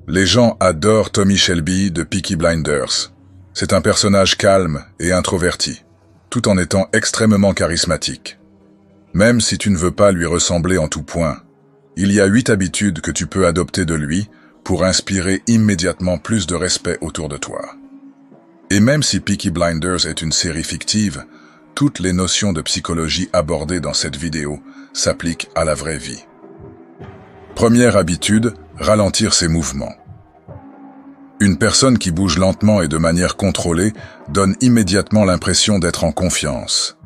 Les gens adorent Tommy Shelby de Peaky Blinders. C'est un personnage calme et introverti, tout en étant extrêmement charismatique. Même si tu ne veux pas lui ressembler en tout point, il y a 8 habitudes que tu peux adopter de lui pour inspirer immédiatement plus de respect autour de toi. Et même si Peaky Blinders est une série fictive, toutes les notions de psychologie abordées dans cette vidéo s'appliquent à la vraie vie. Première habitude, ralentir ses mouvements. Une personne qui bouge lentement et de manière contrôlée donne immédiatement l'impression d'être en confiance.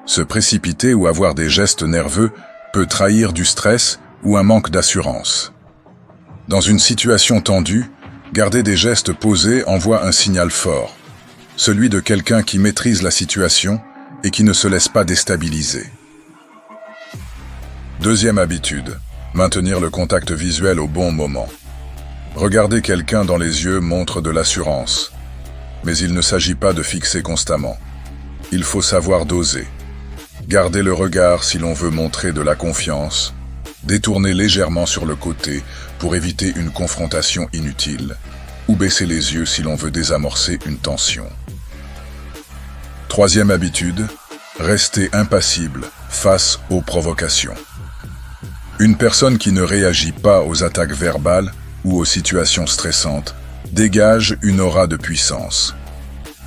Se précipiter ou avoir des gestes nerveux peut trahir du stress ou un manque d'assurance. Dans une situation tendue, garder des gestes posés envoie un signal fort, celui de quelqu'un qui maîtrise la situation et qui ne se laisse pas déstabiliser. Deuxième habitude, maintenir le contact visuel au bon moment. Regarder quelqu'un dans les yeux montre de l'assurance, mais il ne s'agit pas de fixer constamment. Il faut savoir doser. Garder le regard si l'on veut montrer de la confiance, détourner légèrement sur le côté pour éviter une confrontation inutile, ou baisser les yeux si l'on veut désamorcer une tension. Troisième habitude, rester impassible face aux provocations. Une personne qui ne réagit pas aux attaques verbales ou aux situations stressantes dégage une aura de puissance.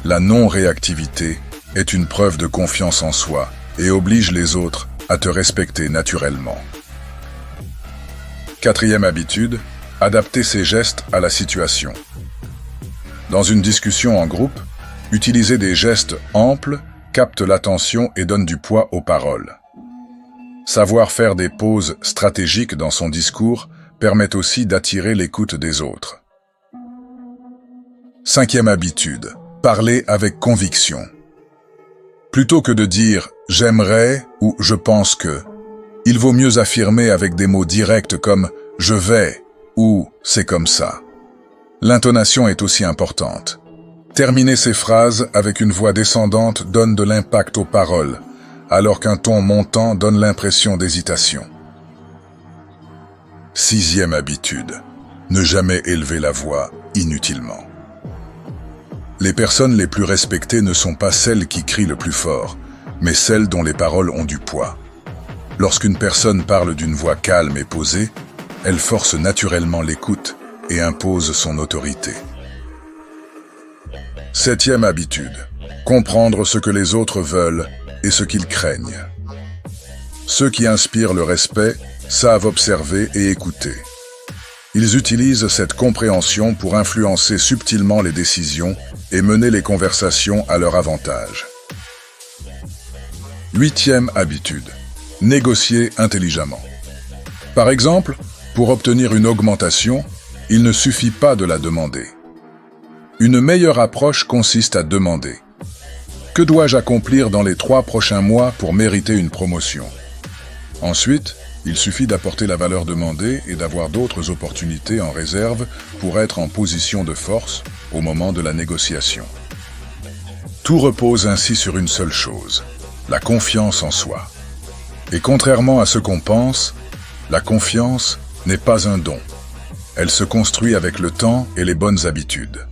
La non-réactivité est une preuve de confiance en soi et oblige les autres à te respecter naturellement. Quatrième habitude, adapter ses gestes à la situation. Dans une discussion en groupe, utiliser des gestes amples capte l'attention et donne du poids aux paroles. Savoir faire des pauses stratégiques dans son discours permet aussi d'attirer l'écoute des autres. Cinquième habitude, parler avec conviction. Plutôt que de dire « j'aimerais » ou « je pense que », il vaut mieux affirmer avec des mots directs comme « je vais » ou « c'est comme ça ». L'intonation est aussi importante. Terminer ces phrases avec une voix descendante donne de l'impact aux paroles, alors qu'un ton montant donne l'impression d'hésitation. Sixième habitude, ne jamais élever la voix inutilement. Les personnes les plus respectées ne sont pas celles qui crient le plus fort, mais celles dont les paroles ont du poids. Lorsqu'une personne parle d'une voix calme et posée, elle force naturellement l'écoute et impose son autorité. Septième habitude, comprendre ce que les autres veulent et ce qu'ils craignent. Ceux qui inspirent le respect savent observer et écouter. Ils utilisent cette compréhension pour influencer subtilement les décisions et mener les conversations à leur avantage. Huitième habitude, négocier intelligemment. Par exemple, pour obtenir une augmentation, il ne suffit pas de la demander. Une meilleure approche consiste à demander « Que dois-je accomplir dans les 3 prochains mois pour mériter une promotion ?» Ensuite, il suffit d'apporter la valeur demandée et d'avoir d'autres opportunités en réserve pour être en position de force au moment de la négociation. Tout repose ainsi sur une seule chose, la confiance en soi. Et contrairement à ce qu'on pense, la confiance n'est pas un don. Elle se construit avec le temps et les bonnes habitudes.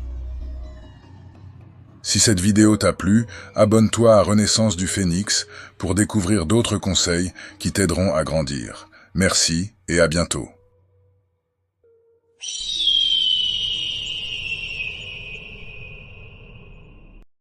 Si cette vidéo t'a plu, abonne-toi à Renaissance du Phénix pour découvrir d'autres conseils qui t'aideront à grandir. Merci et à bientôt.